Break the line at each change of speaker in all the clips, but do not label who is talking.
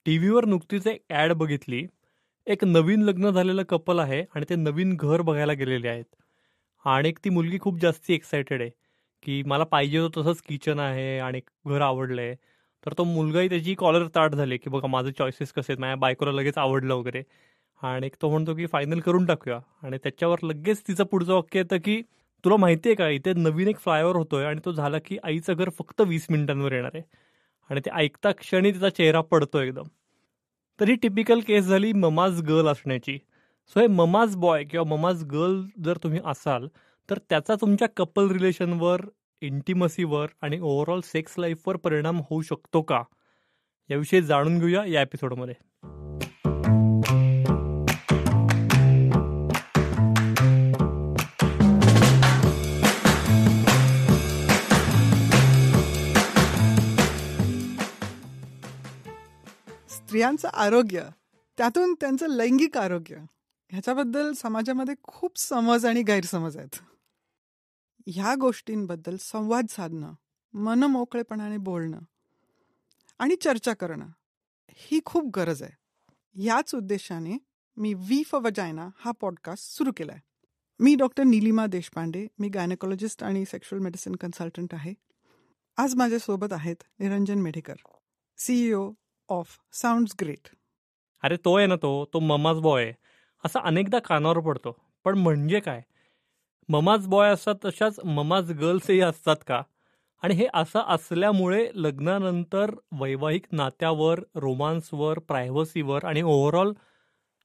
टीव्हीवर नुकतीच एक ॲड बघितली. एक नवीन लग्न झालेलं कपल आहे आणि ते नवीन घर बघायला गेलेले आहेत. आणि ती मुलगी खूप जास्ती एक्सायटेड आहे, की मला पाहिजे होतं तसंच किचन आहे आणि घर आवडलंय. तर तो मुलगाही त्याची कॉलर ताठ झाली, की बघा माझे चॉईसेस कसे आहेत, माझ्या बायकोला लगेच आवडलं वगैरे. आणि तो म्हणतो की फायनल करून टाकूया. आणि त्याच्यावर लगेच तिचं पुढचं वाक्य येतं, की तुला माहिती आहे का, इथे नवीन एक फ्लायओव्हर होतोय आणि तो झाला की आईचं घर फक्त 20 मिनिटांवर येणार आहे. आणि ते ऐकता क्षणी तिचा चेहरा पडतो एकदम. तर ही टिपिकल केस झाली ममाज गर्ल असण्याची. सो हे ममाज बॉय किंवा ममाज गर्ल जर तुम्ही असाल, तर त्याचा तुमच्या कपल रिलेशनवर, इंटिमसीवर आणि ओव्हरऑल सेक्स लाईफवर परिणाम होऊ शकतो का? याविषयी जाणून घेऊया या एपिसोडमध्ये.
स्त्रियांचं आरोग्य, त्यातून त्यांचं लैंगिक आरोग्य, ह्याच्याबद्दल समाजामध्ये खूप समज आणि गैरसमज आहेत. ह्या गोष्टींबद्दल संवाद साधणं, मनमोकळेपणाने बोलणं आणि चर्चा करणं ही खूप गरज आहे. याच उद्देशाने मी वी फॉर वजायना हा पॉडकास्ट सुरू केला आहे. मी डॉक्टर नीलिमा देशपांडे, मी गायनेकोलॉजिस्ट आणि सेक्शुअल मेडिसिन कन्सल्टंट आहे. आज माझ्यासोबत आहेत Niranjan Medhekar, CEO of sounds great.
अरे तो आहे ना, तो ममाज बॉय आहे असं अनेकदा कानावर पडतो. पण म्हणजे काय? ममाज बॉय असतात तशाच ममाज गर्ल्सही असतात का? आणि हे असं असल्यामुळे लग्नानंतर वैवाहिक नात्यावर, रोमान्सवर, प्रायव्हसीवर आणि ओव्हरऑल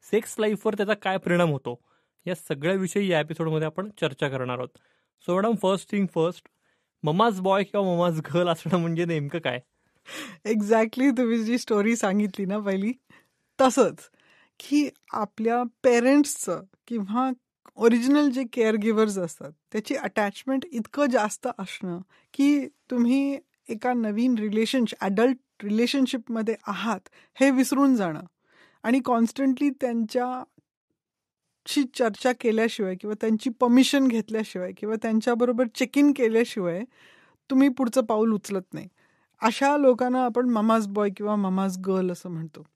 सेक्स लाईफवर त्याचा काय परिणाम होतो, या सगळ्याविषयी या एपिसोडमध्ये आपण चर्चा करणार आहोत. So madam, first thing first, mama's boy किंवा ममाज गर्ल असणं म्हणजे नेमकं काय?
एक्झॅक्टली तुम्ही जी स्टोरी सांगितली ना पहिली, तसंच की आपल्या पेरेंट्सचं किंवा ओरिजिनल जे केअर गिव्हर्स असतात त्याची अटॅचमेंट इतकं जास्त असणं की तुम्ही एका नवीन ॲडल्ट रिलेशनशिपमध्ये आहात हे विसरून जाणं आणि कॉन्स्टंटली त्यांच्याशी चर्चा केल्याशिवाय किंवा त्यांची परमिशन घेतल्याशिवाय किंवा त्यांच्याबरोबर चेक इन केल्याशिवाय तुम्ही पुढचं पाऊल उचलत नाही. अशा लोकांना आपण ममाज बॉय किंवा ममाज गर्ल असं म्हणतो.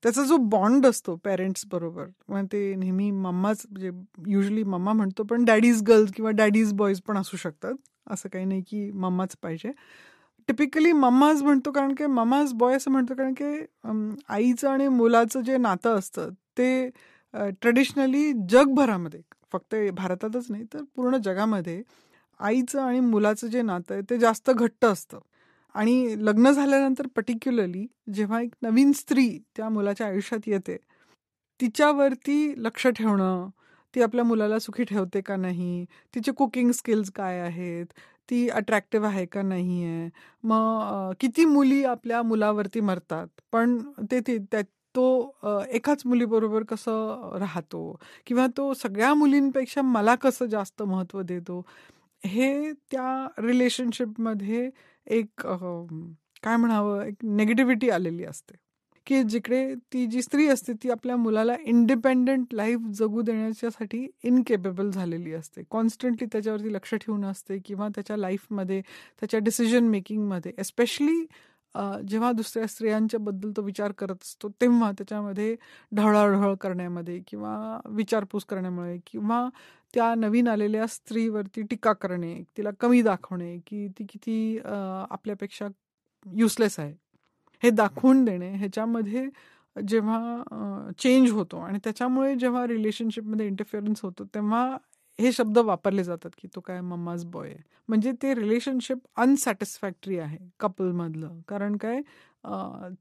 त्याचा जो बॉन्ड असतो पेरेंट्स बरोबर, मग ते नेहमी मम्माच, म्हणजे युजली मम्मा म्हणतो, पण डॅडीज गर्ल्स किंवा डॅडीज बॉईज पण असू शकतात. असं काही नाही की मम्माच पाहिजे. टिपिकली मम्माज म्हणतो कारण की मम्माज बॉय असं म्हणतो कारण की आईचं आणि मुलाचं जे नातं असतं ते ट्रेडिशनली जगभरामध्ये, फक्त भारतातच नाही तर पूर्ण जगामध्ये, आईचं आणि मुलाचं जे नातं आहे ते जास्त घट्ट असतं. आणि लग्न झाल्यानंतर पर्टिक्युलरली जेव्हा एक नवीन स्त्री त्या मुलाच्या आयुष्यात येते, तिच्यावरती लक्ष ठेवणं, ती आपल्या मुलाला सुखी ठेवते का नाही, तिचे कुकिंग स्किल्स काय आहेत, ती अट्रॅक्टिव्ह आहे का नाही आहे, मग किती मुली आपल्या मुलावरती मरतात, पण तो एकाच मुलीबरोबर कसं राहतो किंवा तो सगळ्या मुलींपेक्षा मला कसं जास्त महत्त्व देतो, हे त्या रिलेशनशिपमध्ये एक काय म्हणावं, एक नेगेटिव्हिटी आलेली असते की जिकडे ती जी स्त्री असते ती आपल्या मुलाला इंडिपेंडंट लाईफ जगू देण्याच्यासाठी इनकेपेबल झालेली असते. कॉन्स्टंटली त्याच्यावरती लक्ष ठेवून असते किंवा त्याच्या लाईफमध्ये, त्याच्या डिसिजन मेकिंगमध्ये, एस्पेशली जेव्हा दुसऱ्या स्त्रियांच्याबद्दल तो विचार करत असतो तेव्हा त्याच्यामध्ये ढवळाढवळ करण्यामध्ये किंवा विचारपूस करण्यामुळे किंवा त्या नवीन आलेल्या स्त्रीवरती टीका करणे, तिला कमी दाखवणे की ती किती आपल्यापेक्षा युजलेस आहे हे दाखवून देणे, ह्याच्यामध्ये जेव्हा चेंज होतो आणि त्याच्यामुळे जेव्हा रिलेशनशिपमध्ये इंटरफिअरन्स होतो तेव्हा हे शब्द वापरले जातात की तो काय मम्माज बॉय आहे. म्हणजे ते रिलेशनशिप अनसॅटिस्फॅक्टरी आहे कपलमधलं. कारण काय,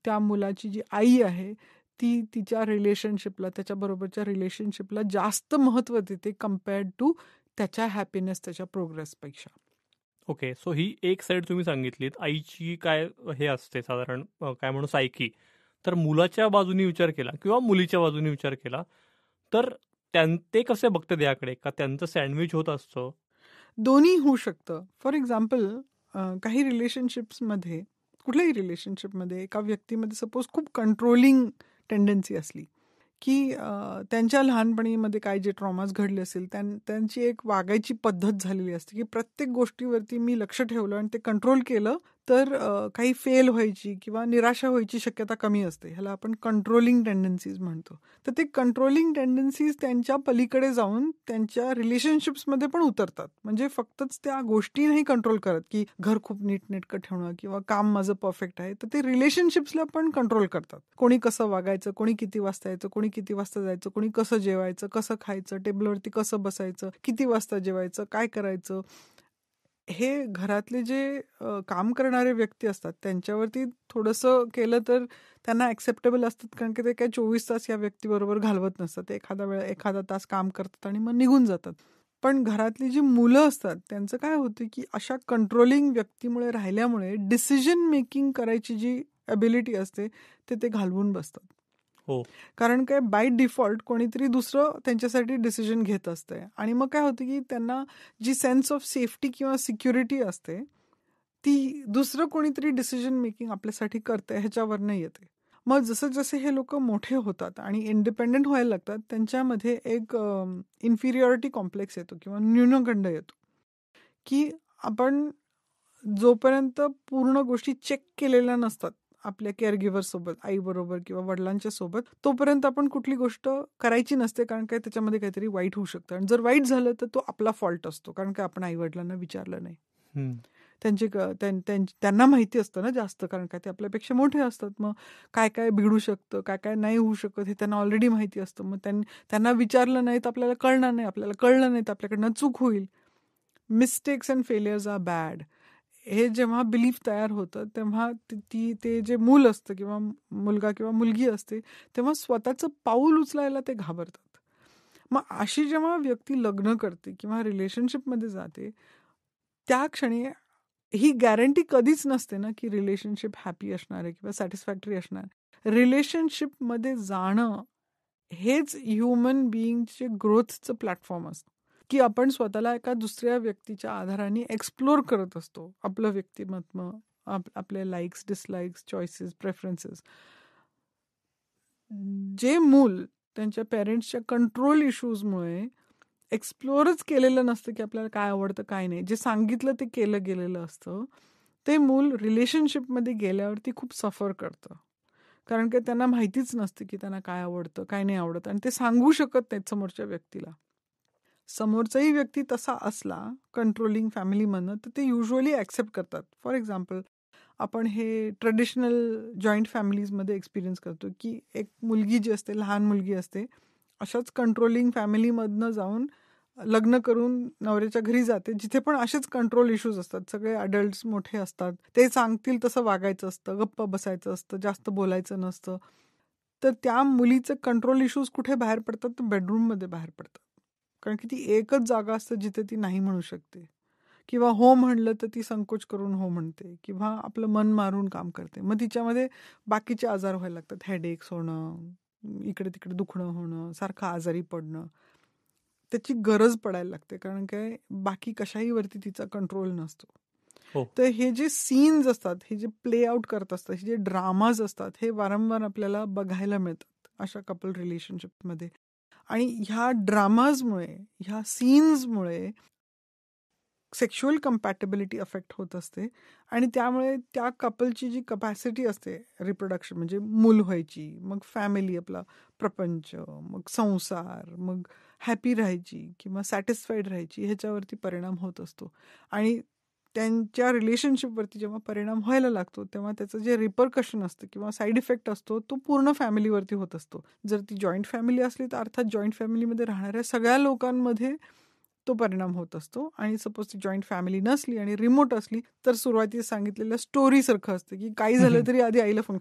त्या मुलाची जी आई आहे ती तिच्या रिलेशनशिपला, त्याच्याबरोबरच्या रिलेशनशिपला जास्त महत्त्व देते कम्पेअर्ड टू त्याच्या हॅपीनेस, त्याच्या प्रोग्रेसपेक्षा.
ओके, सो ही एक साईड तुम्ही सांगितलीत. आईची काय हे असते साधारण, काय म्हणू, सायकी. तर मुलाच्या बाजूने विचार केला किंवा मुलीच्या बाजूने विचार केला तर ते कसे बघतात याकडे? का त्यांचं सँडविच होत असतं?
दोन्ही होऊ शकतं. फॉर एक्झाम्पल, काही रिलेशनशिप्समध्ये, कुठल्याही रिलेशनशिपमध्ये एका व्यक्तीमध्ये सपोज खूप कंट्रोलिंग टेंडन्सी असली की त्यांच्या लहानपणीमध्ये काय जे ट्रॉमाज घडले असेल, त्यांची एक वागायची पद्धत झालेली असते की प्रत्येक गोष्टीवरती मी लक्ष ठेवलं आणि ते कंट्रोल केलं तर काही फेल व्हायची किंवा निराशा व्हायची शक्यता कमी असते. ह्याला आपण कंट्रोलिंग टेंडन्सीज म्हणतो. तर ते कंट्रोलिंग टेंडन्सीज त्यांच्या पलीकडे जाऊन त्यांच्या रिलेशनशिप्समध्ये पण उतरतात. म्हणजे फक्तच त्या गोष्टी नाही कंट्रोल करत, की घर खूप नीटनेटकं ठेवणं किंवा काम माझं परफेक्ट आहे. तर ते रिलेशनशिप्सला पण कंट्रोल करतात. कोणी कसं वागायचं, कोणी किती वाजता यायचं, कोणी किती वाजता जायचं, कोणी कसं जेवायचं, कसं खायचं, टेबलवरती कसं बसायचं, किती वाजता जेवायचं, काय करायचं. हे घरातले जे काम करणारे व्यक्ती असतात त्यांच्यावरती थोडंसं केलं तर त्यांना ॲक्सेप्टेबल असतात, कारण की ते काय 24 तास या व्यक्तीबरोबर घालवत नसतात. ते एखादा तास काम करतात आणि मग निघून जातात. पण घरातली जी मुलं असतात त्यांचं काय होतं, की अशा कंट्रोलिंग व्यक्तीमुळे राहिल्यामुळे डिसिजन मेकिंग करायची जी ॲबिलिटी असते ते घालवून बसतात.
हो.
कारण काय बाय डिफॉल्ट कोणीतरी दुसरं त्यांच्यासाठी डिसिजन घेत असतंय आणि मग काय होतं, की त्यांना जी सेन्स ऑफ सेफ्टी किंवा सिक्युरिटी असते ती दुसरं कोणीतरी डिसिजन मेकिंग आपल्यासाठी करतंय ह्याच्यावरनं येते. मग जसं जसे हे लोक मोठे होतात आणि इंडिपेंडेंट व्हायला लागतात त्यांच्यामध्ये एक इन्फिरियॉरिटी कॉम्प्लेक्स येतो किंवा न्यूनगंड येतो, की आपण जोपर्यंत पूर्ण गोष्टी चेक केलेल्या नसतात आपल्या केअरगिव्हर सोबत, आईबरोबर किंवा वडिलांच्या सोबत, तोपर्यंत आपण कुठली गोष्ट करायची नसते, कारण काय त्याच्यामध्ये काहीतरी वाईट होऊ शकतं. आणि जर वाईट झालं तर तो आपला फॉल्ट असतो, कारण काय आपण आई वडिलांना विचारलं नाही. त्यांना माहिती असतं ना जास्त, कारण काय ते आपल्यापेक्षा मोठे असतात. मग काय काय बिघडू शकतं, काय काय नाही होऊ शकत हे त्यांना ऑलरेडी माहिती असतं. मग त्यांना विचारलं नाही तर आपल्याला कळणार नाही, आपल्याला कळलं नाही तर आपल्याकडनं चूक होईल. Mistakes and failures are bad हे जेव्हा बिलीफ तयार होतं तेव्हा ते जे मूल असतं किंवा मुलगा किंवा मुलगी असते तेव्हा स्वतःचं पाऊल उचलायला ते घाबरतात. मग अशी जेव्हा व्यक्ती लग्न करते किंवा रिलेशनशिपमध्ये जाते त्या क्षणी ही गॅरंटी कधीच नसते ना की रिलेशनशिप हॅपी असणार आहे किंवा सॅटिस्फॅक्टरी असणार. रिलेशनशिपमध्ये जाणं हेच ह्युमन बिईंगचे ग्रोथचं प्लॅटफॉर्म असतं, की आपण स्वतःला एका दुसऱ्या व्यक्तीच्या आधाराने एक्सप्लोर करत असतो. आपलं व्यक्तिमत्व, आपले लाईक्स, डिसलाईक्स, चॉईसेस, प्रेफरन्सेस. जे मूल त्यांच्या पेरेंट्सच्या कंट्रोल इश्यूजमुळे एक्सप्लोरच केलेलं नसतं की आपल्याला काय आवडतं काय नाही, जे सांगितलं ते केलं गेलेलं असतं, ते मूल रिलेशनशिपमध्ये गेल्यावरती खूप सफर करतं. कारण की त्यांना माहितीच नसते की त्यांना काय आवडतं काय नाही आवडत आणि ते सांगू शकत नाहीत समोरच्या व्यक्तीला. समोरचाही व्यक्ती तसा असला कंट्रोलिंग फॅमिलीमधनं तर ते युजली ॲक्सेप्ट करतात. फॉर एक्झाम्पल आपण हे ट्रेडिशनल जॉईंट फॅमिलीजमध्ये एक्सपिरियन्स करतो की एक मुलगी जी असते, लहान मुलगी असते, अशाच कंट्रोलिंग फॅमिलीमधनं जाऊन लग्न करून नवऱ्याच्या घरी जाते, जिथे पण असेच कंट्रोल इश्यूज असतात. सगळे अडल्ट्स मोठे असतात, ते सांगतील तसं वागायचं असतं, गप्प बसायचं असतं, जास्त बोलायचं नसतं. तर त्या मुलीचे कंट्रोल इश्यूज कुठे बाहेर पडतात तर बेडरूममध्ये बाहेर पडतात. कारण की ती एकच जागा असते जिथे ती नाही म्हणू शकते किंवा हो म्हणलं तर ती संकोच करून हो म्हणते किंवा आपलं मन मारून काम करते. मग तिच्यामध्ये बाकीचे आजार व्हायला लागतात, हेडेक्स होणं, इकडे तिकडे दुखणं होणं, सारखं आजारी पडणं. त्याची गरज पडायला लागते, कारण काय बाकी कशाही वरती तिचा कंट्रोल नसतो.
हो.
तर हे जे सीन्स असतात, हे जे प्ले आउट करत असतात, हे जे ड्रामाज असतात, हे वारंवार आपल्याला बघायला मिळतात अशा कपल रिलेशनशिपमध्ये. आणि ह्या ड्रामाजमुळे, ह्या सीन्समुळे सेक्शुअल कंपॅटेबिलिटी अफेक्ट होत असते आणि त्यामुळे त्या कपलची जी कपॅसिटी असते रिप्रोडक्शन, म्हणजे मूल व्हायची, मग फॅमिली, आपला प्रपंच, मग संसार, मग हॅपी राहायची किंवा सॅटिस्फाईड राहायची, ह्याच्यावरती परिणाम होत असतो. आणि त्यांच्या रिलेशनशिपवरती जेव्हा परिणाम व्हायला लागतो तेव्हा त्याचं जे रिपरकशन असतं किंवा साईड इफेक्ट असतो तो पूर्ण फॅमिलीवरती होत असतो. जर ती जॉईंट फॅमिली असली तर अर्थात जॉईंट फॅमिलीमध्ये राहणाऱ्या सगळ्या लोकांमध्ये तो परिणाम होत असतो. आणि सपोज ती जॉईंट फॅमिली नसली आणि रिमोट असली तर सुरुवातीला सांगितलेल्या स्टोरीसारखं असतं की काही झालं तरी आधी आईला फोन.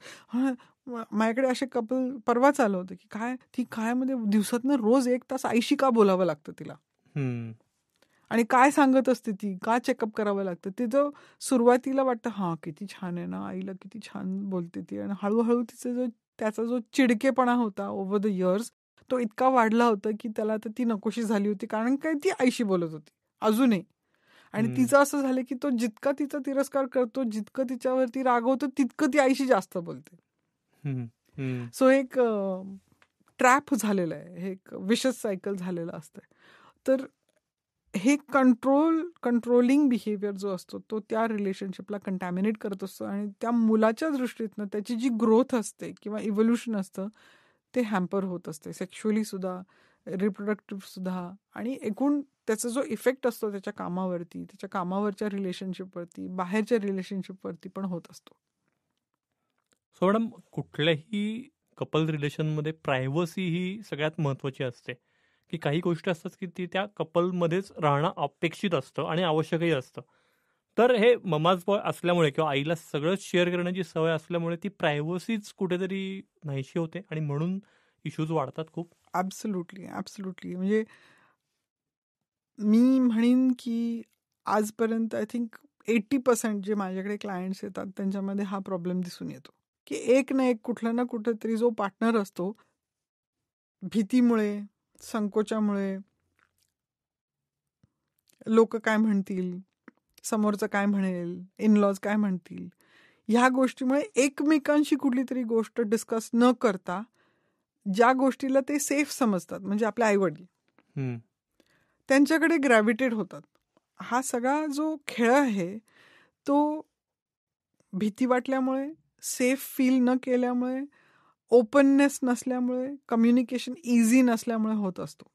माझ्याकडे असे कपल परवाच आलं होतं की ती मध्ये दिवसातनं रोज 1 तास आईशी का बोलावं लागतं तिला, आणि काय सांगत असते ती, का चेकअप करावं लागतं. तिथं सुरुवातीला वाटतं हां किती छान आहे ना, आईला किती छान बोलते ती, आणि हळूहळू त्याचा जो चिडकेपणा होता ओव्हर द इयर्स तो इतका वाढला होता की त्याला तर ती नकोशी झाली होती, कारण काय ती आईशी बोलत होती अजूनही. आणि तिचं असं झालं की तो जितका तिचा तिरस्कार करतो, जितकं तिच्यावरती रागवतो, तितकं ती आईशी जास्त बोलते. सो एक ट्रॅप झालेलं आहे, हे एक विशस सायकल झालेलं असतं. तर हे कंट्रोलिंग बिहेवियर जो असतो तो त्या रिलेशनशिपला कंटॅमिनेट करत असतो आणि त्या मुलाच्या दृष्टीतनं त्याची जी ग्रोथ असते किंवा इव्होल्युशन असतं ते हॅम्पर होत असते, सेक्शुअली सुद्धा, रिप्रोडक्टिव्ह सुद्धा, आणि एकूण त्याचा जो इफेक्ट असतो त्याच्या कामावरती, त्याच्या कामावरच्या रिलेशनशिपवरती, बाहेरच्या रिलेशनशिपवरती पण होत असतो.
सो मॅडम, कुठल्याही कपल रिलेशनमध्ये प्रायव्हसी ही सगळ्यात महत्त्वाची असते, की काही गोष्टी असतात की ती त्या कपलमध्येच राहणं अपेक्षित असतं आणि आवश्यकही असतं. तर हे ममाज बॉय असल्यामुळे किंवा आईला सगळंच शेअर करण्याची सवय असल्यामुळे ती प्रायव्हसीच कुठेतरी नाहीशी होते आणि म्हणून इश्यूज वाढतात खूप.
ॲब्सोल्युटली. म्हणजे मी म्हणेन की आजपर्यंत आय थिंक 80% जे माझ्याकडे क्लायंट्स येतात त्यांच्यामध्ये हा प्रॉब्लेम दिसून येतो, की एक ना एक कुठला ना कुठेतरी जो पार्टनर असतो, भीतीमुळे, संकोचामुळे, लोक काय म्हणतील, समोरचं काय म्हणेल, इनलॉज काय म्हणतील, ह्या गोष्टीमुळे एकमेकांशी कुठली तरी गोष्ट डिस्कस न करता ज्या गोष्टीला ते सेफ समजतात, म्हणजे आपले आईवडील, त्यांच्याकडे ग्रॅव्हिटेट होतात. हा सगळा जो खेळ आहे तो भीती वाटल्यामुळे, सेफ फील न केल्यामुळे, ओपननेस नसल्यामुळे, कम्युनिकेशन इझी नसल्यामुळे होत असतो.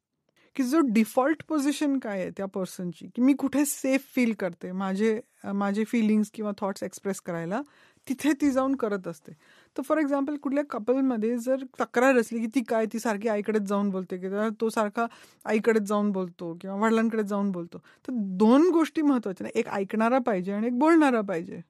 की जो डिफॉल्ट पोझिशन काय आहे त्या पर्सनची, की मी कुठे सेफ फील करते माझे फिलिंग्स किंवा थॉट्स एक्सप्रेस करायला, तिथे ती जाऊन करत असते. तर फॉर एक्झाम्पल कुठल्या कपलमध्ये जर तक्रार असली की ती सारखी आईकडेच जाऊन बोलते किंवा तो सारखा आईकडेच जाऊन बोलतो किंवा वडिलांकडे जाऊन बोलतो, तर 2 गोष्टी महत्वाच्या नाही, एक ऐकणारा पाहिजे आणि एक बोलणारा पाहिजे.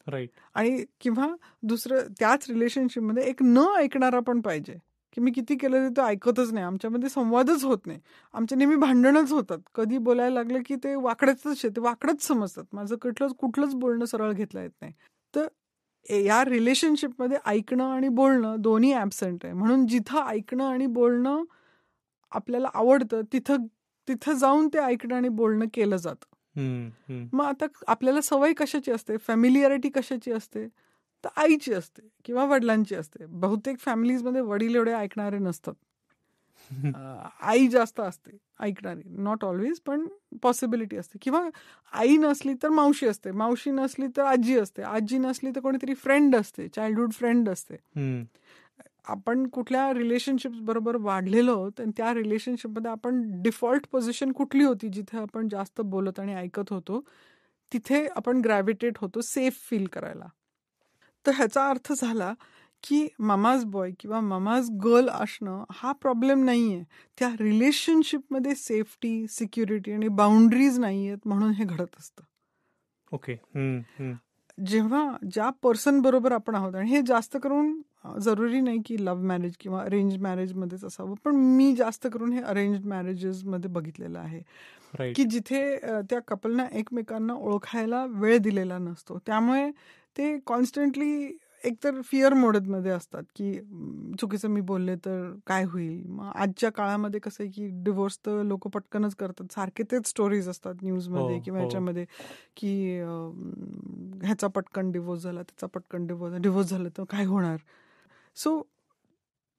राईट.
आणि किंवा दुसरं त्याच रिलेशनशिपमध्ये एक न ऐकणारा पण पाहिजे, की मी किती केलं तरी तो ऐकतच नाही, आमच्यामध्ये संवादच होत नाही, आमच्या नेहमी भांडणच होतात, कधी बोलायला लागलं की ते वाकडच समजतात, माझं कुठलंच बोलणं सरळ घेतलं येत नाही. तर या रिलेशनशिपमध्ये ऐकणं आणि बोलणं दोन्ही ॲब्सेंट आहे. म्हणून जिथं ऐकणं आणि बोलणं आपल्याला आवडतं तिथं जाऊन ते ऐकणं आणि बोलणं केलं जातं. मग आता आपल्याला सवय कशाची असते, फॅमिलिअरिटी कशाची असते, तर आईची असते किंवा वडिलांची असते. बहुतेक फॅमिलीजमध्ये वडील एवढे ऐकणारे नसतात, आई जास्त असते ऐकणारी, नॉट ऑलवेज पण पॉसिबिलिटी असते. किंवा आई नसली तर मावशी असते, मावशी नसली तर आजी असते, आजी नसली तर कोणीतरी फ्रेंड असते, चाइल्डहुड फ्रेंड असते. आपण कुठल्या रिलेशनशिप बरोबर वाढलेलो आहोत आणि त्या रिलेशनशिपमध्ये आपण डिफॉल्ट पोझिशन कुठली होती जिथे आपण जास्त बोलत आणि ऐकत होतो, तिथे आपण ग्रॅव्हिटेट होतो सेफ फील करायला. तर ह्याचा अर्थ झाला की ममाज बॉय किंवा ममाज गर्ल असणं हा प्रॉब्लेम नाही आहे, त्या रिलेशनशिपमध्ये सेफ्टी, सिक्युरिटी आणि बाउंड्रीज नाही आहेत म्हणून हे घडत असतं.
ओके.
जेव्हा ज्या पर्सन बरोबर आपण आहोत, आणि हे जास्त करून जरुरी नाही की लव्ह मॅरेज किंवा अरेंज मॅरेजमध्येच असावं, पण मी जास्त करून हे अरेंज मॅरेजेसमध्ये बघितलेलं आहे, की जिथे त्या कपलना एकमेकांना ओळखायला वेळ दिलेला नसतो, त्यामुळे ते कॉन्स्टंटली एकतर फिअर मोडमध्ये असतात की चुकीचं मी बोलले तर काय होईल. मग आजच्या काळामध्ये कसं आहे की डिवोर्स तर लोक पटकनच करतात, सारखे तेच स्टोरीज असतात न्यूजमध्ये किंवा ह्याच्यामध्ये की ह्याचा पटकन डिवोर्स झाला, त्याचा पटकन डिवोर्स झाला तर काय होणार. सो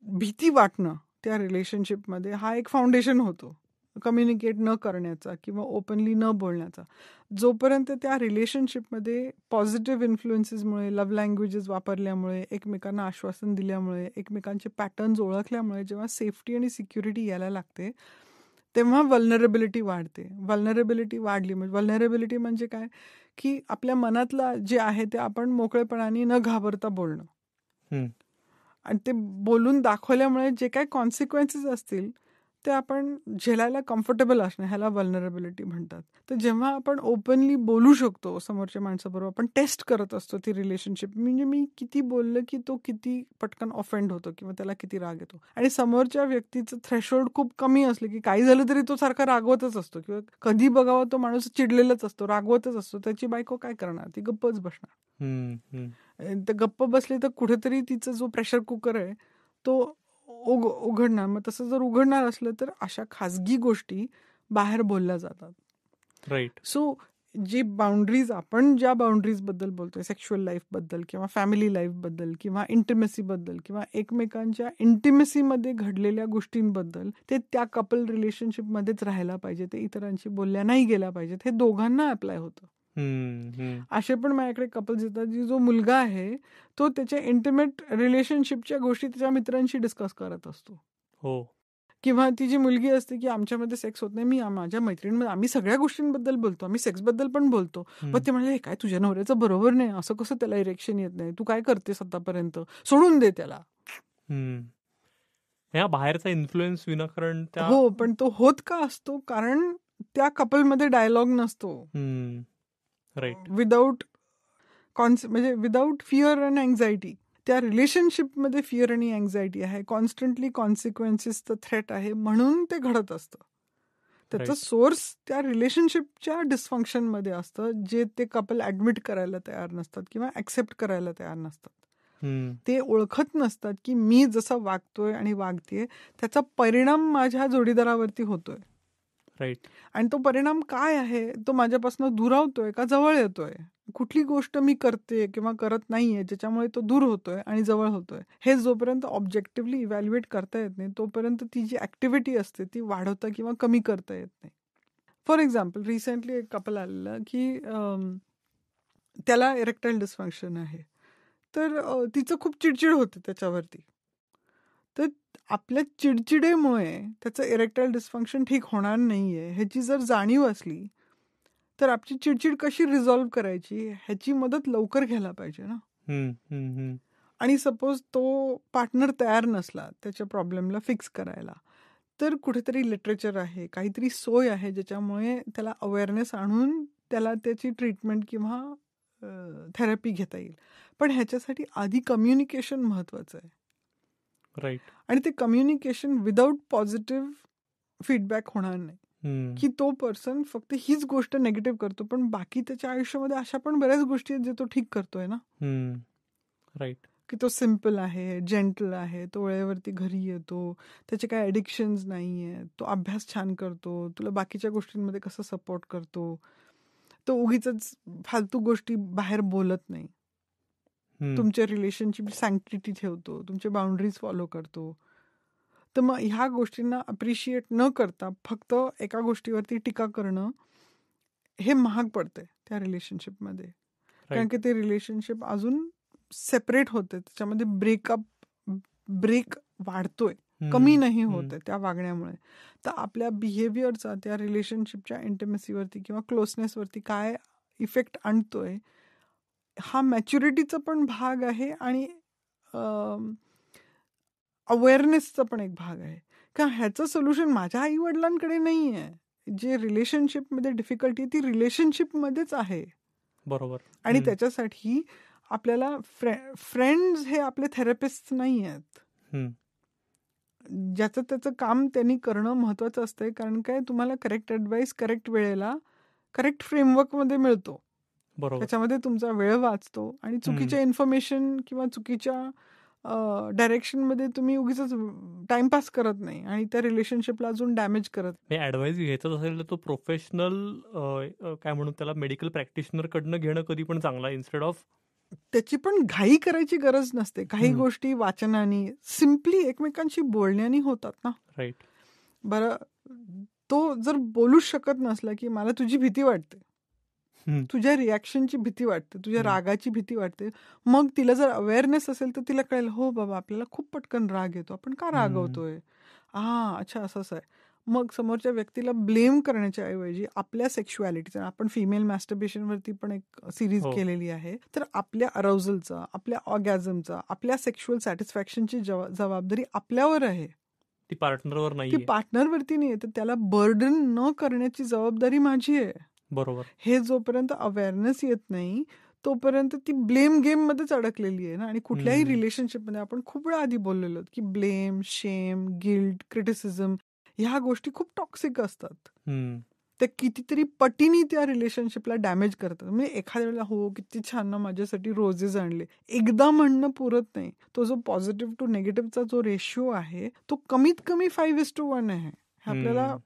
भीती वाटणं त्या रिलेशनशिपमध्ये हा एक फाउंडेशन होतो कम्युनिकेट न करण्याचा किंवा ओपनली न बोलण्याचा. जोपर्यंत त्या रिलेशनशिपमध्ये पॉझिटिव्ह इन्फ्लुएन्सेसमुळे, लव्ह लँग्वेजेस वापरल्यामुळे, एकमेकांना आश्वासन दिल्यामुळे, एकमेकांचे पॅटर्न्स ओळखल्यामुळे जेव्हा सेफ्टी आणि सिक्युरिटी यायला लागते तेव्हा वल्नरेबिलिटी वाढते. वल्नरेबिलिटी वाढली वल्नरेबिलिटी म्हणजे काय, की आपल्या मनातलं जे आहे ते आपण मोकळेपणाने न घाबरता बोलणं आणि ते बोलून दाखवल्यामुळे जे काही कॉन्सिक्वेन्सेस असतील ते आपण झेलायला कम्फर्टेबल असणं, ह्याला वल्नरेबिलिटी म्हणतात. तर जेव्हा आपण ओपनली बोलू शकतो समोरच्या माणसाबरोबर, आपण टेस्ट करत असतो ती रिलेशनशिप, म्हणजे मी किती बोललं की तो किती पटकन ऑफेंड होतो किंवा त्याला किती राग येतो, आणि समोरच्या व्यक्तीचं थ्रेशोल्ड खूप कमी असलं की काही झालं तरी तो सारखा रागवतच असतो किंवा कधी बघावा तो माणूस चिडलेलाच असतो, रागवतच असतो. त्याची बायको काय करणार, ती गप्पच बसणार. तर गप्प बसली तर कुठेतरी तिचा जो प्रेशर कुकर आहे तो उघडणार. मग तसं जर उघडणार असलं तर अशा खाजगी गोष्टी बाहेर बोलल्या जातात.
राईट.
सो जी बाउंड्रीज, आपण ज्या बाउंड्रीज बद्दल बोलतोय, सेक्शुअल लाईफ बद्दल किंवा फॅमिली लाईफ बद्दल किंवा इंटिमेसी बद्दल किंवा एकमेकांच्या इंटिमेसीमध्ये घडलेल्या गोष्टींबद्दल, ते त्या कपल रिलेशनशिप मध्येच राहायला पाहिजे, ते इतरांशी बोलल्या नाही गेल्या पाहिजेत, हे दोघांना अप्लाय होतं. असे पण माझ्याकडे कपल्स येतात की जो मुलगा आहे तो त्याच्या इंटिमेट रिलेशनशिपच्या गोष्टी त्याच्या मित्रांशी डिस्कस करत असतो.
हो.
किंवा ती जी मुलगी असते की आमच्यामध्ये सेक्स होत नाही, मी माझ्या मैत्रिणींमध्ये आम्ही सगळ्या गोष्टींबद्दल बोलतो, आम्ही सेक्सबद्दल पण बोलतो. मग ते म्हणाले, काय तुझ्या नवऱ्याचं बरोबर नाही, असं कसं त्याला इरेक्शन येत नाही, तू काय करतेस आतापर्यंत, सोडून दे त्याला.
ह्या बाहेरचा इन्फ्लुएन्स विनाकारण
हो, पण तो होत का असतो? कारण त्या कपलमध्ये डायलॉग नसतो.
राईट.
म्हणजे विदाऊट फिअर अँड अँझायटी. त्या रिलेशनशिपमध्ये फिअर आणि अँझायटी आहे, कॉन्स्टंटली कॉन्सिक्वेन्सेसचं थ्रेट आहे, म्हणून ते घडत असतं. त्याचं सोर्स त्या रिलेशनशिपच्या डिस्फंक्शनमध्ये असतं, जे ते कपल ऍडमिट करायला तयार नसतात किंवा ऍक्सेप्ट करायला तयार नसतात. ते ओळखत नसतात की मी जसं वागतोय आणि वागतेय त्याचा परिणाम माझ्या जोडीदारावरती होतोय.
राईट.
आणि तो परिणाम काय आहे, तो माझ्यापासून दुरावतोय का जवळ येतोय, कुठली गोष्ट मी करते किंवा करत नाहीये ज्याच्यामुळे तो दूर होतोय आणि जवळ होतोय, हे जोपर्यंत ऑब्जेक्टिव्हली इव्हॅल्युएट करता येत नाही तोपर्यंत ती जी ऍक्टिव्हिटी असते ती वाढवता किंवा कमी करता येत नाही. फॉर एक्झाम्पल, रिसेंटली एक कपल आलेलं की त्याला इरेक्टाईल डिस्फंक्शन आहे, तर तिचं खूप चिडचिड होते त्याच्यावरती. तर आपल्या चिडचिडेमुळे त्याचं इरेक्टाईल डिस्फंक्शन ठीक होणार नाहीये ह्याची जर जाणीव असली तर आपली चिडचिड कशी रिझॉल्व्ह करायची ह्याची मदत लवकर घ्यायला पाहिजे ना. आणि सपोज तो पार्टनर तयार नसला त्याच्या प्रॉब्लेमला फिक्स करायला, तर कुठेतरी लिटरेचर आहे, काहीतरी सोय आहे ज्याच्यामुळे त्याला अवेअरनेस आणून त्याला त्याची ट्रीटमेंट किंवा थेरपी घेता येईल. पण ह्याच्यासाठी आधी कम्युनिकेशन महत्वाचं आहे.
राईट.
आणि ते कम्युनिकेशन विदाऊट पॉझिटिव्ह फीडबॅक होणार नाही. की तो पर्सन फक्त हीच गोष्ट नेगेटिव्ह करतो, पण बाकी त्याच्या आयुष्यामध्ये अशा पण बऱ्याच गोष्टी आहेत जे तो ठीक करतोय ना.
राईट.
की तो सिम्पल आहे, जेंटल आहे, तो वेळेवरती घरी येतो, त्याचे काय ॲडिक्शन्स नाही आहेत, तो अभ्यास छान करतो, तुला बाकीच्या गोष्टींमध्ये कसं सपोर्ट करतो, तो उगीचच फालतू गोष्टी बाहेर बोलत नाही, तुमच्या रिलेशनशिप सँक्टिटी ठेवतो, तुमचे बाउंड्रीज फॉलो करतो. तर मग ह्या गोष्टींना अप्रिशिएट न करता फक्त एका गोष्टीवरती टीका करणं हे महाग पडतंय त्या रिलेशनशिपमध्ये. कारण की ते रिलेशनशिप अजून सेपरेट होते, त्याच्यामध्ये ब्रेक वाढतोय, कमी नाही होत आहे त्या वागण्यामुळे. तर आपल्या बिहेवियरचा त्या रिलेशनशिपच्या इंटिमेसीवरती किंवा क्लोजनेसवरती काय इफेक्ट आणतोय हा मॅच्युरिटीचा पण भाग आहे आणि अवेअरनेसचा पण एक भाग आहे. का ह्याचं सोल्युशन माझ्या आई वडिलांकडे नाही आहे. जे रिलेशनशिपमध्ये डिफिकल्टी ती रिलेशनशिपमध्येच आहे.
बरोबर.
आणि त्याच्यासाठी आपल्याला फ्रेंड्स हे आपले थेरपिस्ट नाही आहेत. ज्याचं त्याचं काम त्यांनी करणं महत्वाचं असतंय. कारण काय, तुम्हाला करेक्ट ॲडवाईस करेक्ट वेळेला करेक्ट फ्रेमवर्कमध्ये मिळतो. त्याच्यामध्ये तुमचा वेळ वाचतो आणि चुकीच्या इन्फॉर्मेशन किंवा चुकीच्या डायरेक्शनमध्ये तुम्ही उगीच टाइमपास करत नाही आणि त्या रिलेशनशिपला अजून डॅमेज करत नाही.
ॲडवाईस घ्यायचं असेल तर तो प्रोफेशनल काय म्हणून त्याला मेडिकल प्रॅक्टिशनर कडनं घेणं कधी पण चांगला, इन्स्टेड ऑफ
त्याची पण घाई करायची गरज नसते. काही गोष्टी वाचनाने, सिम्पली एकमेकांशी बोलण्याने होतात ना.
राईट.
बरं, तो जर बोलूच शकत नसला की मला तुझी भीती वाटते, तुझ्या रिॲक्शनची भीती वाटते, तुझ्या रागाची भीती वाटते, मग तिला जर अवेअरनेस असेल तर तिला कळेल, हो बाबा आपल्याला खूप पटकन राग येतो, आपण का रागवतोय, अच्छा असंच आहे. मग समोरच्या व्यक्तीला ब्लेम करण्याच्या ऐवजी आपल्या सेक्शुअलिटीचा, आपण फिमेल मॅस्टर्बेशनवरती पण एक सिरीज केलेली आहे, तर आपल्या अराउझलचा, आपल्या ऑर्गॅझमचा, आपल्या सेक्शुअल सॅटिस्फॅक्शनची जबाबदारी आपल्यावर आहे,
ती पार्टनरवर नाही,
ती पार्टनरवरती नाही. तर त्याला बर्डन न करण्याची जबाबदारी माझी आहे.
बरोबर.
हे जोपर्यंत अवेअरनेस येत नाही तोपर्यंत ती ब्लेम गेम मध्येच अडकलेली आहे ना. आणि कुठल्याही रिलेशनशिपमध्ये आपण खूप वेळा आधी बोललेलो की ब्लेम, शेम, गिल्ट, क्रिटिसिझम ह्या गोष्टी खूप टॉक्सिक असतात. त्या कितीतरी पटीने त्या रिलेशनशिपला डॅमेज करतात. म्हणजे एखाद्या वेळेला हो किती छान ना माझ्यासाठी रोजेस आणले, एकदा म्हणणं पुरत नाही. तो जो पॉझिटिव्ह टू नेगेटिव्हचा जो रेशिओ आहे तो कमीत कमी 5:1 आहे. आपल्याला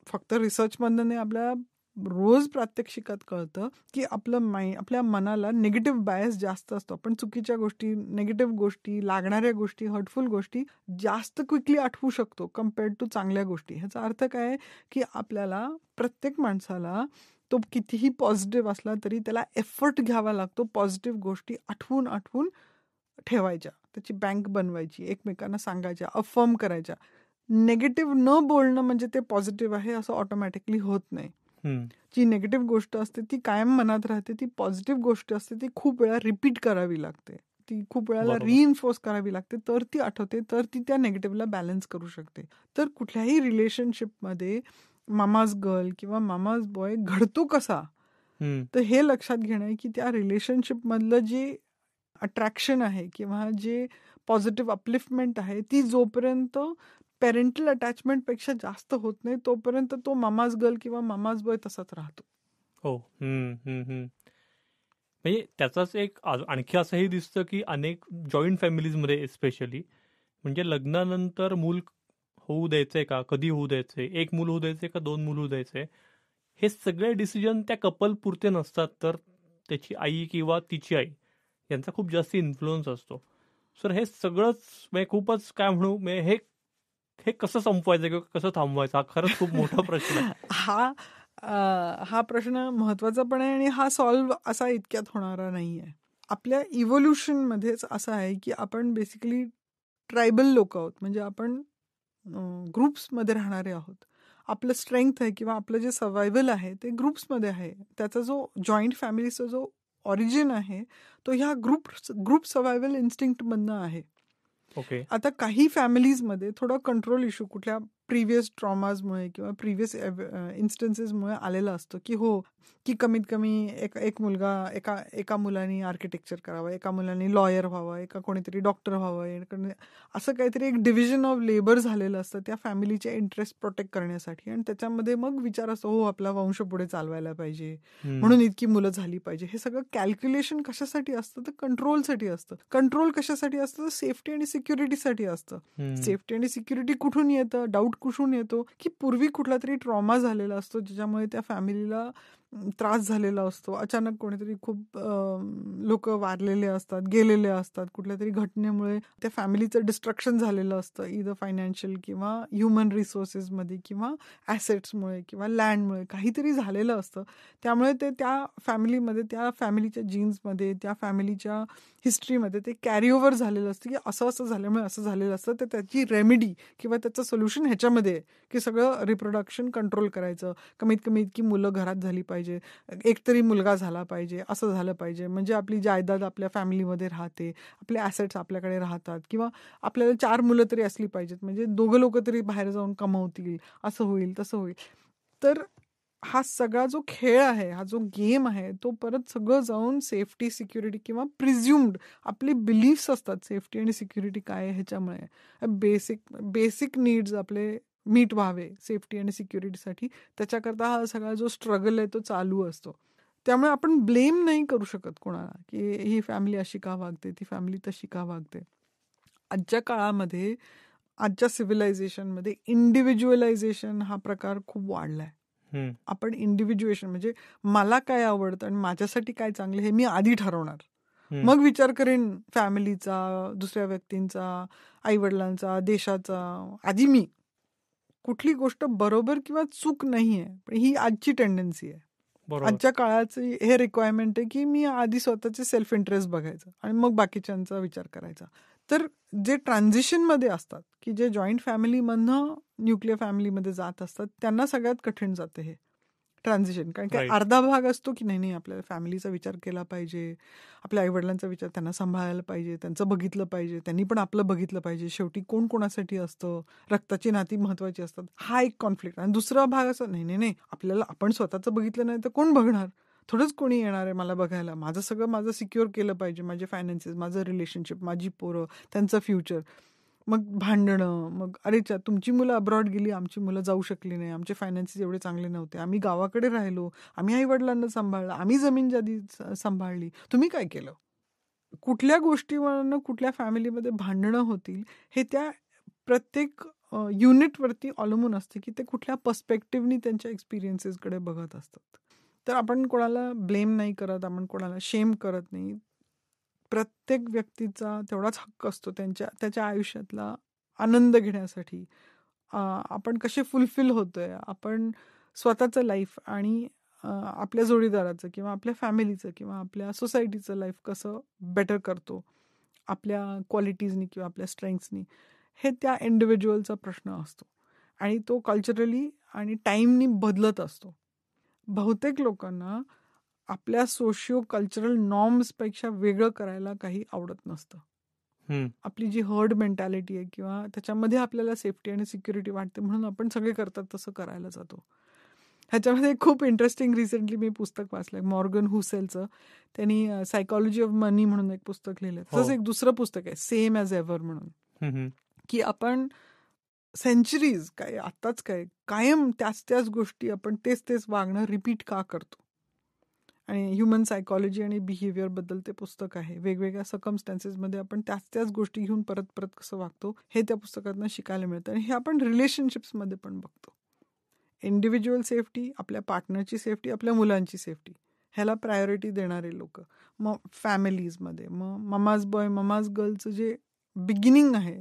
फक्त रिसर्च मधनं नाही, आपल्या रोज प्रात्यक्षिकात कळतं की आपल्या मनाला निगेटिव्ह बायस जास्त असतो. आपण चुकीच्या गोष्टी, निगेटिव्ह गोष्टी, लागणाऱ्या गोष्टी, हर्टफुल गोष्टी जास्त क्विकली आठवू शकतो कम्पेअर्ड टू चांगल्या गोष्टी. ह्याचा अर्थ काय आहे की आपल्याला, प्रत्येक माणसाला, तो कितीही पॉझिटिव्ह असला तरी त्याला एफर्ट घ्यावा लागतो पॉझिटिव्ह गोष्टी आठवून आठवून ठेवायच्या, त्याची बँक बनवायची, एकमेकांना सांगायच्या, अफर्म करायच्या. नेगेटिव्ह न बोलणं म्हणजे ते पॉझिटिव्ह आहे असं ऑटोमॅटिकली होत नाही. जी नेगेटिव्ह गोष्ट असते ती कायम मनात राहते. ती पॉझिटिव्ह गोष्ट असते ती खूप वेळा रिपीट करावी लागते, ती खूप वेळेला रिइन्फोर्स करावी लागते, तर ती आठवते, तर ती त्या नेगेटिव्हला बॅलन्स करू शकते. तर कुठल्याही रिलेशनशिपमध्ये मामाज गर्ल किंवा मामाज बॉय घडतो कसा, तर हे लक्षात घेणं आहे की त्या रिलेशनशिपमधलं जे अट्रॅक्शन आहे किंवा जे पॉझिटिव्ह अपलिफ्टमेंट आहे ती जोपर्यंत पेरेंटल अटॅचमेंटपेक्षा जास्त होत नाही तोपर्यंत तो मामाज गर्ल किंवा मामाज बॉय तसाच राहतो.
हो. म्हणजे त्याचाच एक आणखी असंही दिसतं की अनेक जॉईंट फॅमिलीजमध्ये स्पेशली, म्हणजे लग्नानंतर मूल होऊ द्यायचंय का, कधी होऊ द्यायचंय, एक मूल होऊ द्यायचंय का 2 मूल होऊ द्यायचंय, हे सगळे डिसिजन त्या कपल पुरते नसतात, तर त्याची आई किंवा तिची आई यांचा खूप जास्त इन्फ्लुअन्स असतो. सर हे सगळंच म्हणजे खूपच काय म्हणू, म्हणजे हे कसं संपवायचं किंवा कसं थांबवायचं, हा खरंच खूप मोठा प्रश्न आहे.
हा प्रश्न महत्वाचा पण आहे आणि हा सॉल्व्ह असा इतक्यात होणारा नाही आहे. आपल्या इव्होल्युशनमध्येच असं आहे की आपण बेसिकली ट्रायबल लोक आहोत, म्हणजे आपण ग्रुप्समध्ये राहणारे आहोत. आपलं स्ट्रेंथ आहे किंवा आपलं जे सर्वायवल आहे ते ग्रुप्समध्ये आहे. त्याचा जो जॉईंट फॅमिलीचा जो ऑरिजिन आहे तो ह्या ग्रुप सर्वायवल इन्स्टिंक्टमधनं आहे.
ओके.
आता काही फॅमिलीजमध्ये थोडा कंट्रोल इश्यू कुठल्या प्रिव्हियस ट्रॉमाजमुळे किंवा प्रिव्हियस इन्स्टन्सेसमुळे आलेला असतो की हो, की कमीत कमी एक मुलगा, एका मुलाने आर्किटेक्चर करावं, एका मुलाने लॉयर व्हावं, एका कोणीतरी डॉक्टर व्हावं, असं काहीतरी एक डिव्हिजन ऑफ लेबर झालेलं असतं त्या फॅमिलीचे इंटरेस्ट प्रोटेक्ट करण्यासाठी. आणि त्याच्यामध्ये मग विचार असतो हो आपला वंश पुढे चालवायला पाहिजे म्हणून इतकी मुलं झाली पाहिजे. हे सगळं कॅल्क्युलेशन कशासाठी असतं, तर कंट्रोलसाठी असतं. कंट्रोल कशासाठी असतं, सिक्युरिटी आणि सिक्युरिटीसाठी असतं. सेफ्टी आणि सिक्युरिटी कुठून येतं, डाऊट कुठून येतो, की पूर्वी कुठला तरी ट्रॉमा झालेला असतो ज्याच्यामुळे त्या फॅमिलीला त्रास झालेला असतो. अचानक कोणीतरी खूप लोक वारलेले असतात, गेलेले असतात, कुठल्या तरी घटनेमुळे त्या फॅमिलीचं डिस्ट्रक्शन झालेलं असतं, इथं फायनान्शियल किंवा ह्युमन रिसोर्सेसमध्ये किंवा ॲसेट्समुळे किंवा लँडमुळे काहीतरी झालेलं असतं. त्यामुळे ते त्या फॅमिलीमध्ये, त्या फॅमिलीच्या जीन्समध्ये, त्या फॅमिलीच्या हिस्ट्रीमध्ये ते कॅरी ओव्हर झालेलं असतं की असं झाल्यामुळे असं झालेलं असतं. तर त्याची रेमेडी किंवा त्याचं सोल्युशन ह्याच्यामध्ये आहे की सगळं रिप्रोडक्शन कंट्रोल करायचं, कमीत कमी इतकी मुलं घरात झाली पाहिजे, एकतरी मुलगा झाला पाहिजे, असं झालं पाहिजे, म्हणजे आपली जायदाद आपल्या फॅमिलीमध्ये राहते, आपले ॲसेट्स आपल्याकडे राहतात, किंवा आपल्याला 4 मुलं तरी असली पाहिजेत, म्हणजे दोघं लोक तरी बाहेर जाऊन कमवतील, असं होईल तसं होईल. तर हा सगळा जो खेळ आहे, हा जो गेम आहे, तो परत सगळं जाऊन सेफ्टी, सिक्युरिटी किंवा प्रिझ्युम्ड आपले बिलीफ्स असतात सेफ्टी आणि सिक्युरिटी काय आहे ह्याच्यामुळे. बेसिक नीड्स आपले मीट व्हावे सेफ्टी आणि सिक्युरिटीसाठी, त्याच्याकरता हा सगळा जो स्ट्रगल आहे तो चालू असतो. त्यामुळे आपण ब्लेम नाही करू शकत कोणाला की ही फॅमिली अशी का वागते, ती फॅमिली तशी का वागते. आजच्या काळामध्ये, आजच्या सिव्हिलायझेशनमध्ये इंडिव्हिज्युअलायझेशन हा प्रकार खूप वाढलाय. आपण इंडिव्हिज्युएशन म्हणजे मला काय आवडतं आणि माझ्यासाठी काय चांगलं हे मी आधी ठरवणार, मग विचार करेन फॅमिलीचा, दुसऱ्या व्यक्तींचा, आईवडिलांचा, देशाचा. आधी मी. कुठली गोष्ट बरोबर किंवा चूक नाहीये, पण ही आजची टेंडन्सी आहे. आजच्या काळाची हे रिक्वायरमेंट आहे की मी आधी स्वतःचे सेल्फ इंटरेस्ट बघायचं आणि मग बाकीच्यांचा विचार करायचा. तर जे ट्रान्झिशनमध्ये असतात, की जे जॉईंट फॅमिलीमधनं न्यूक्लिअर फॅमिलीमध्ये जात असतात, त्यांना सगळ्यात कठीण जाते हे ट्रान्झिशन. कारण की अर्धा भाग असतो की नाही आपल्याला फॅमिलीचा विचार केला पाहिजे, आपल्या आईवडिलांचा विचार, त्यांना सांभाळायला पाहिजे, त्यांचं बघितलं पाहिजे, त्यांनी पण आपलं बघितलं पाहिजे. शेवटी कोण कोणासाठी असतं, रक्ताची नाती महत्वाची असतात, हा एक कॉन्फ्लिक्ट. आणि दुसरा भाग असं नाही आपल्याला आपण स्वतःचं बघितलं नाही तर कोण बघणार, थोडंच कोणी येणार आहे मला बघायला, माझं सिक्युअर केलं पाहिजे, माझे फायनान्सेस, माझं रिलेशनशिप, माझी पोरं, त्यांचं फ्युचर. मग भांडणं, मग अरे तुमची मुलं अब्रॉड गेली, आमची मुलं जाऊ शकली नाही, आमचे फायनान्सेस एवढे चांगले नव्हते, आम्ही गावाकडे राहिलो, आम्ही आई वडिलांना सांभाळलं, आम्ही जमीन जादी सांभाळली, तुम्ही काय केलं. कुठल्या गोष्टीवरनं कुठल्या फॅमिलीमध्ये भांडणं होतील हे त्या प्रत्येक युनिटवरती अवलंबून असते की ते कुठल्या पर्स्पेक्टिव्हनी त्यांच्या एक्सपिरियन्सेसकडे बघत असतात. तर आपण कोणाला ब्लेम नाही करत, आपण कोणाला शेम करत नाही. प्रत्येक व्यक्तीचा तेवढाच हक्क असतो त्याच्या आयुष्यातला आनंद घेण्यासाठी. आपण कसे फुलफिल होतोय, आपण स्वतःचं लाईफ आणि आपल्या जोडीदाराचं किंवा आपल्या फॅमिलीचं किंवा आपल्या सोसायटीचं लाईफ कसं बेटर करतो आपल्या क्वालिटीजनी किंवा आपल्या स्ट्रेंथ्सनी, हे त्या इंडिव्हिज्युअलचा प्रश्न असतो आणि तो कल्चरली आणि टाईमनी बदलत असतो. बहुतेक लोकांना आपल्या सोशिओ कल्चरल नॉर्म्सपेक्षा वेगळं करायला काही आवडत नसतं. आपली जी हर्ड मेंटॅलिटी आहे किंवा त्याच्यामध्ये आपल्याला सेफ्टी आणि सिक्युरिटी वाटते म्हणून आपण सगळे करतात तसं करायला जातो. ह्याच्यामध्ये खूप इंटरेस्टिंग रिसेंटली मी पुस्तक वाचलंय मॉर्गन हुसेलचं. त्यांनी सायकॉलॉजी ऑफ मनी म्हणून एक पुस्तक लिहिलंय. तसंच एक दुसरं पुस्तक आहे सेम ॲज एव्हर म्हणून, की आपण सेंचुरीज काय आत्ताच काय कायम त्याच गोष्टी आपण तेच वागणं रिपीट का करतो. आणि ह्युमन सायकॉलॉजी आणि बिहेवियरबद्दल ते पुस्तक आहे. वेगवेगळ्या सर्कमस्टन्सेसमध्ये आपण त्याच गोष्टी घेऊन परत कसं वागतो हे त्या पुस्तकातनं शिकायला मिळतं. आणि हे आपण रिलेशनशिप्समध्ये पण बघतो. इंडिव्हिज्युअल सेफ्टी, आपल्या पार्टनरची सेफ्टी, आपल्या मुलांची सेफ्टी, ह्याला प्रायोरिटी देणारे लोक. मग फॅमिलीजमध्ये मग ममाज बॉय ममाज गर्लचं जे बिगिनिंग आहे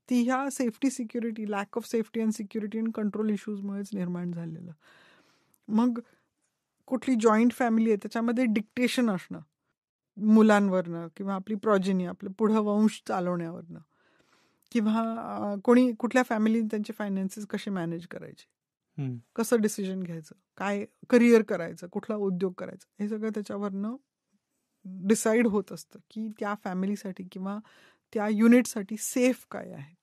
ती ह्या safety security, lack of safety and security and control इश्यूजमुळेच निर्माण झालेलं. मग कुठली जॉईंट फॅमिली आहे त्याच्यामध्ये डिक्टेशन असणं मुलांवरनं किंवा आपली प्रोजेनी, आपलं पुढं वंश चालवण्यावरनं, किंवा कोणी कुठल्या फॅमिलीने त्यांचे फायनान्सेस कसे मॅनेज करायचे, कसं डिसिजन घ्यायचं, काय करिअर करायचं, कुठला उद्योग करायचा, हे सगळं त्याच्यावरनं डिसाईड होत असतं की त्या फॅमिलीसाठी किंवा त्या युनिटसाठी सेफ काय आहे.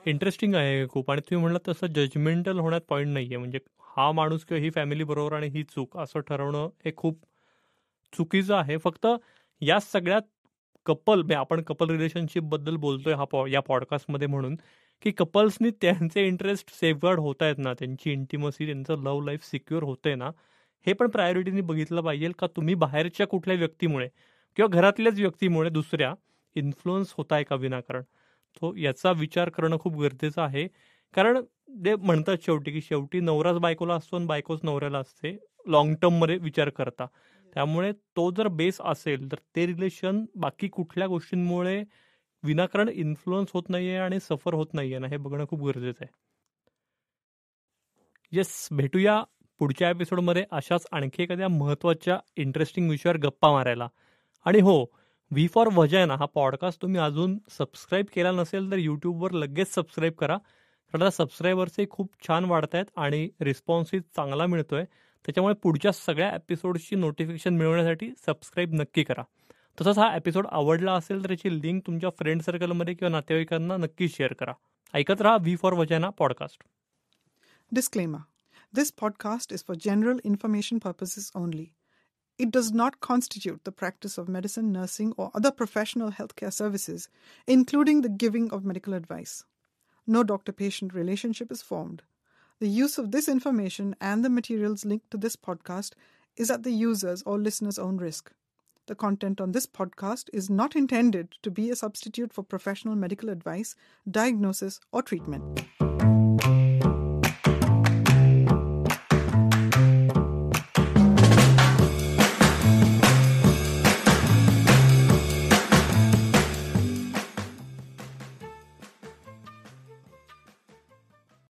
इंटरेस्टिंग आहे खूप. आणि तुम्ही म्हणलं तसं जजमेंटल होण्यात पॉईंट नाही आहे. म्हणजे हा माणूस किंवा ही फॅमिली बरोबर आणि ही चूक असं ठरवणं हे खूप चुकीचं आहे. फक्त या सगळ्यात आपण कपल रिलेशनशिपबद्दल बोलतोय या पॉडकास्टमध्ये म्हणून की कपल्सनी त्यांचे इंटरेस्ट सेफगार्ड होत आहेत ना, त्यांची इंटिमसी, त्यांचं लव्ह लाईफ सिक्युअर होतंय ना, हे पण प्रायोरिटीने बघितलं पाहिजे. का तुम्ही बाहेरच्या कुठल्या व्यक्तीमुळे किंवा घरातल्याच व्यक्तीमुळे दुसऱ्या इन्फ्लुअन्स होताय का विनाकारण, तो याचा विचार करणं खूप गरजेचं आहे. कारण ते म्हणतात शेवटी नवराच बायकोला असतो आणि बायकोच नवऱ्याला असते, लॉंग टर्ममध्ये विचार करता. त्यामुळे तो जर बेस असेल तर ते रिलेशन बाकी कुठल्या गोष्टींमुळे विनाकारण इन्फ्लुअन्स होत नाहीये आणि सफर होत नाहीये ना, हे बघणं खूप गरजेचं आहे. येस, भेटूया पुढच्या एपिसोडमध्ये अशाच आणखी एखाद्या महत्त्वाच्या इंटरेस्टिंग विषयावर गप्पा मारायला. आणि हो, व्ही फॉर व्हजायना हा पॉडकास्ट तुम्ही अजून सबस्क्राईब केला नसेल तर यूट्यूबवर लगेच सबस्क्राईब करा. कारण आता सबस्क्रायबर्सही खूप छान वाढत आहेत आणि रिस्पॉन्सही चांगला मिळतोय. त्याच्यामुळे पुढच्या सगळ्या एपिसोड्सची नोटिफिकेशन मिळवण्यासाठी सबस्क्राईब नक्की करा. तसंच हा एपिसोड आवडला असेल तर याची लिंक तुमच्या फ्रेंड सर्कलमध्ये किंवा नातेवाईकांना नक्की शेअर करा. ऐकत राहा V for vagina podcast.
Disclaimer. This podcast is for general information purposes only. It does not constitute the practice of medicine, nursing, or other professional healthcare services, including the giving of medical advice. No doctor-patient relationship is formed. The use of this information and the materials linked to this podcast is at the user's or listener's own risk. The content on this podcast is not intended to be a substitute for professional medical advice, diagnosis, or treatment.